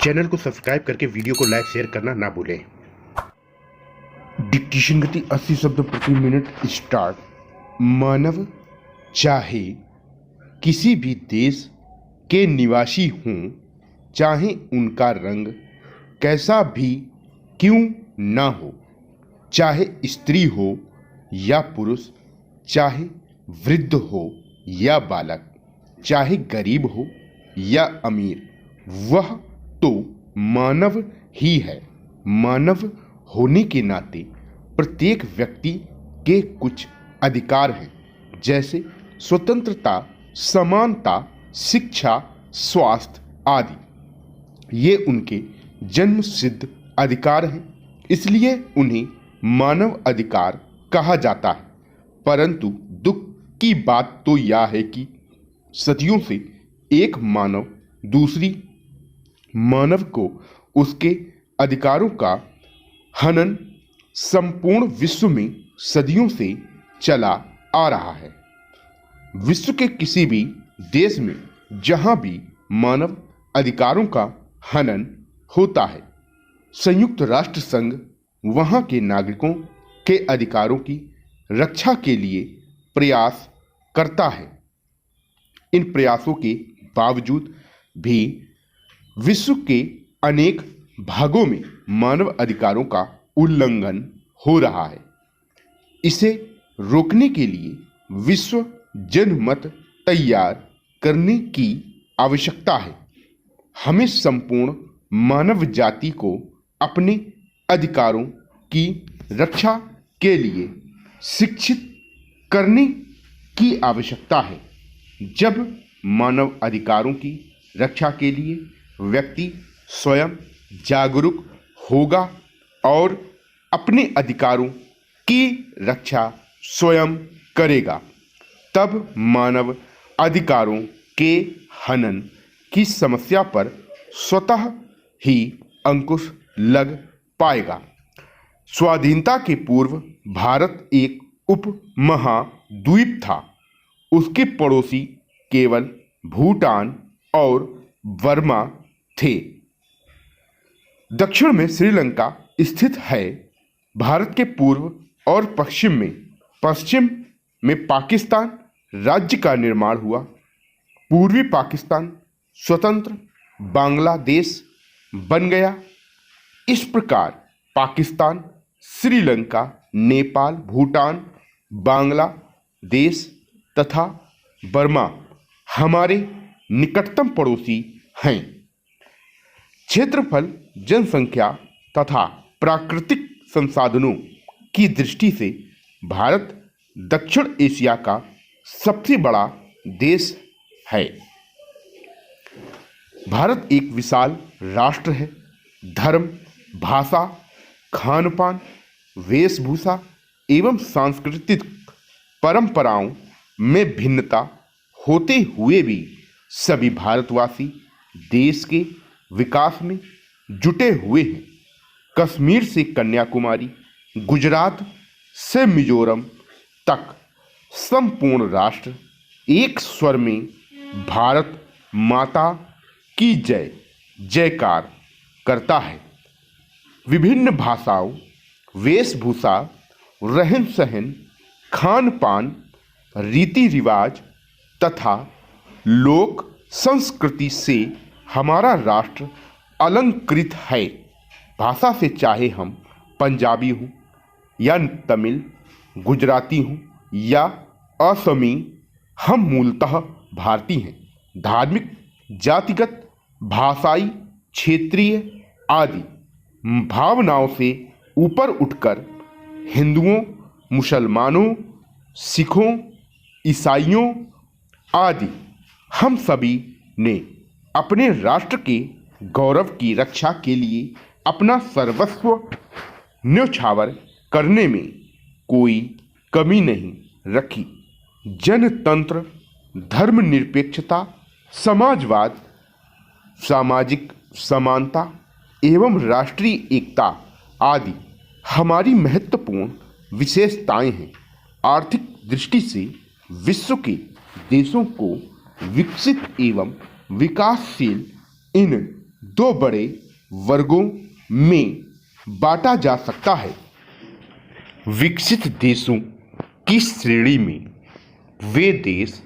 Channel को subscribe करके video को लाइक शेयर करना ना भूलें। डिक्टेशन गति 80 शब्द प्रति मिनट स्टार्ट। मानव चाहे किसी भी देश के निवासी हों, चाहे उनका रंग कैसा भी क्यों ना हो, चाहे स्त्री हो या पुरुष, चाहे वृद्ध हो या बालक, चाहे गरीब हो या अमीर, वह तो मानव ही है। मानव होने के नाते प्रत्येक व्यक्ति के कुछ अधिकार हैं, जैसे स्वतंत्रता, समानता, शिक्षा, स्वास्थ्य आदि। ये उनके जन्म सिद्ध अधिकार हैं, इसलिए उन्हें मानव अधिकार कहा जाता है। परंतु दुख की बात तो यह है कि सदियों से एक मानव दूसरी मानव को उसके अधिकारों का हनन संपूर्ण विश्व में सदियों से चला आ रहा है। विश्व के किसी भी देश में जहां भी मानव अधिकारों का हनन होता है, संयुक्त राष्ट्र संघ वहां के नागरिकों के अधिकारों की रक्षा के लिए प्रयास करता है। इन प्रयासों के बावजूद भी विश्व के अनेक भागों में मानव अधिकारों का उल्लंघन हो रहा है। इसे रोकने के लिए विश्व जनमत तैयार करने की आवश्यकता है। हमें संपूर्ण मानव जाति को अपने अधिकारों की रक्षा के लिए शिक्षित करने की आवश्यकता है। जब मानव अधिकारों की रक्षा के लिए व्यक्ति स्वयं जागरूक होगा और अपने अधिकारों की रक्षा स्वयं करेगा, तब मानव अधिकारों के हनन की समस्या पर स्वतः ही अंकुश लग पाएगा। स्वाधीनता के पूर्व भारत एक उपमहाद्वीप था। उसके पड़ोसी केवल भूटान और बर्मा थे। दक्षिण में श्रीलंका स्थित है। भारत के पूर्व और पश्चिम में पाकिस्तान राज्य का निर्माण हुआ। पूर्वी पाकिस्तान स्वतंत्र बांग्लादेश बन गया। इस प्रकार पाकिस्तान, श्रीलंका, नेपाल, भूटान, बांग्लादेश तथा बर्मा हमारे निकटतम पड़ोसी हैं। क्षेत्रफल, जनसंख्या तथा प्राकृतिक संसाधनों की दृष्टि से भारत दक्षिण एशिया का सबसे बड़ा देश है। भारत एक विशाल राष्ट्र है। धर्म, भाषा, खानपान, वेशभूषा एवं सांस्कृतिक परंपराओं में भिन्नता होते हुए भी सभी भारतवासी देश के विकास में जुटे हुए हैं। कश्मीर से कन्याकुमारी, गुजरात से मिजोरम तक संपूर्ण राष्ट्र एक स्वर में भारत माता की जय जयकार करता है। विभिन्न भाषाओं, वेशभूषा, रहन सहन, खान पान, रीति रिवाज तथा लोक संस्कृति से हमारा राष्ट्र अलंकृत है। भाषा से चाहे हम पंजाबी हूँ या तमिल, गुजराती हूँ या असमी, हम मूलतः भारतीय हैं। धार्मिक, जातिगत, भाषाई, क्षेत्रीय आदि भावनाओं से ऊपर उठकर हिंदुओं, मुसलमानों, सिखों, ईसाइयों आदि हम सभी ने अपने राष्ट्र के गौरव की रक्षा के लिए अपना सर्वस्व न्योछावर करने में कोई कमी नहीं रखी। जनतंत्र, धर्मनिरपेक्षता, समाजवाद, सामाजिक समानता एवं राष्ट्रीय एकता आदि हमारी महत्वपूर्ण विशेषताएं हैं। आर्थिक दृष्टि से विश्व के देशों को विकसित एवं विकासशील इन दो बड़े वर्गों में बांटा जा सकता है। विकसित देशों की श्रेणी में वे देश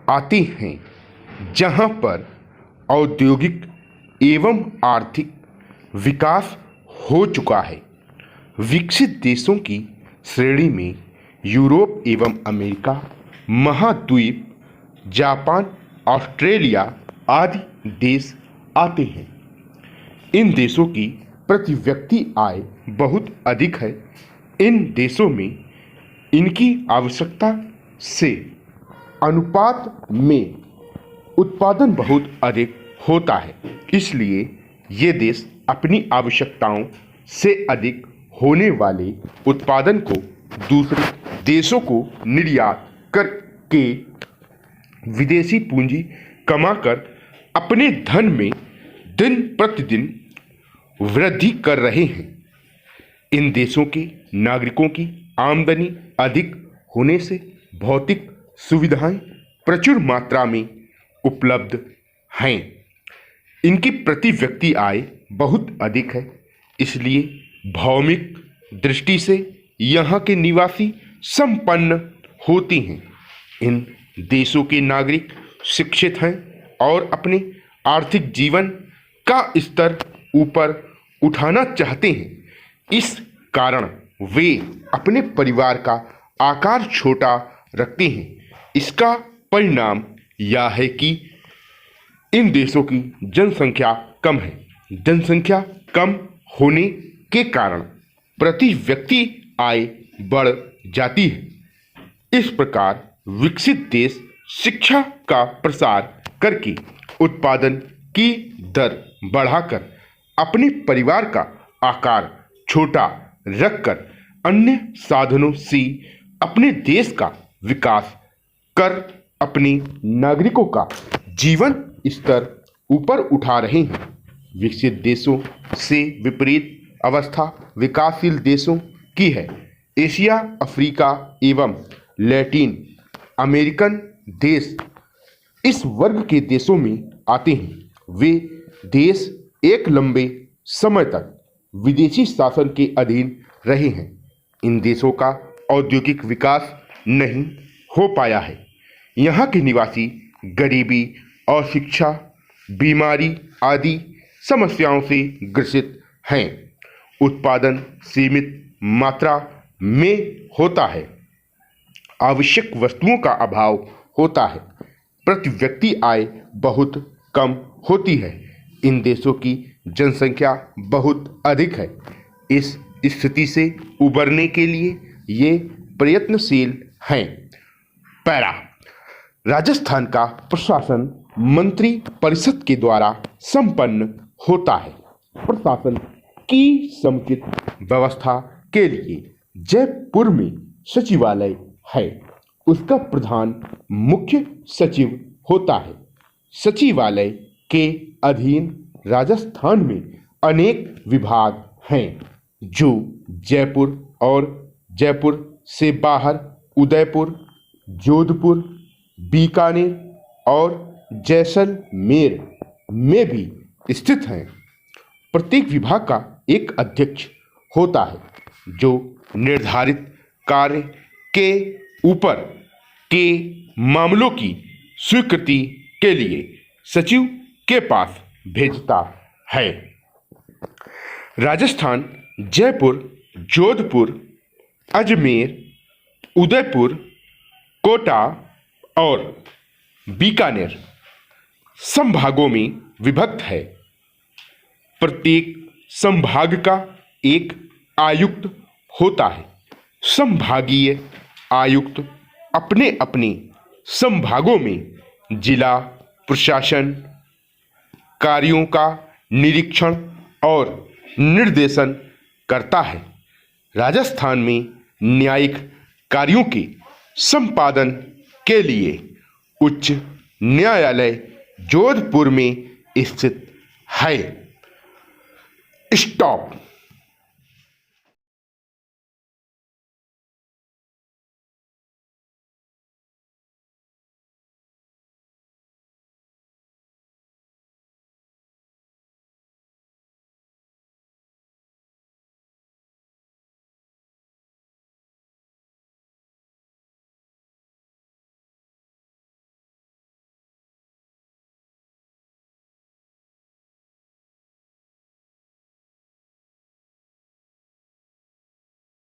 आते हैं जहां पर औद्योगिक एवं आर्थिक विकास हो चुका है। विकसित देशों की श्रेणी में यूरोप एवं अमेरिका महाद्वीप, जापान, ऑस्ट्रेलिया आदि देश आते हैं। इन देशों की प्रति व्यक्ति आय बहुत अधिक है। इन देशों में इनकी आवश्यकता से अनुपात में उत्पादन बहुत अधिक होता है, इसलिए ये देश अपनी आवश्यकताओं से अधिक होने वाले उत्पादन को दूसरे देशों को निर्यात करके विदेशी पूंजी कमाकर अपने धन में दिन प्रतिदिन वृद्धि कर रहे हैं। इन देशों के नागरिकों की आमदनी अधिक होने से भौतिक सुविधाएं प्रचुर मात्रा में उपलब्ध हैं। इनकी प्रति व्यक्ति आय बहुत अधिक है, इसलिए भौमिक दृष्टि से यहाँ के निवासी संपन्न होते हैं। इन देशों के नागरिक शिक्षित हैं और अपने आर्थिक जीवन का स्तर ऊपर उठाना चाहते हैं। इस कारण वे अपने परिवार का आकार छोटा रखते हैं। इसका परिणाम यह है कि इन देशों की जनसंख्या कम है। जनसंख्या कम होने के कारण प्रति व्यक्ति आय बढ़ जाती है। इस प्रकार विकसित देश शिक्षा का प्रसार करके उत्पादन की दर बढ़ाकर अपने परिवार का आकार छोटा रखकर अन्य साधनों से अपने देश का विकास कर अपने नागरिकों का जीवन स्तर ऊपर उठा रहे हैं। विकसित देशों से विपरीत अवस्था विकासशील देशों की है। एशिया, अफ्रीका एवं लैटिन अमेरिकन देश इस वर्ग के देशों में आते हैं। वे देश एक लंबे समय तक विदेशी शासन के अधीन रहे हैं। इन देशों का औद्योगिक विकास नहीं हो पाया है। यहाँ के निवासी गरीबी, अशिक्षा, बीमारी आदि समस्याओं से ग्रसित हैं। उत्पादन सीमित मात्रा में होता है। आवश्यक वस्तुओं का अभाव होता है। प्रति व्यक्ति आय बहुत कम होती है। इन देशों की जनसंख्या बहुत अधिक है। इस स्थिति से उबरने के लिए ये प्रयत्नशील हैं। पैरा राजस्थान का प्रशासन मंत्री परिषद के द्वारा संपन्न होता है। प्रशासन की समुचित व्यवस्था के लिए जयपुर में सचिवालय है। उसका प्रधान मुख्य सचिव होता है। सचिवालय के अधीन राजस्थान में अनेक विभाग हैं जो जयपुर और जयपुर से बाहर उदयपुर, जोधपुर, बीकानेर और जैसलमेर में भी स्थित हैं। प्रत्येक विभाग का एक अध्यक्ष होता है जो निर्धारित कार्य के ऊपर के मामलों की स्वीकृति के लिए सचिव के पास भेजता है। राजस्थान जयपुर, जोधपुर, अजमेर, उदयपुर, कोटा और बीकानेर संभागों में विभक्त है। प्रत्येक संभाग का एक आयुक्त होता है। संभागीय आयुक्त अपने अपने संभागों में जिला प्रशासन कार्यों का निरीक्षण और निर्देशन करता है। राजस्थान में न्यायिक कार्यों के संपादन के लिए उच्च न्यायालय जोधपुर में स्थित है। स्टॉप।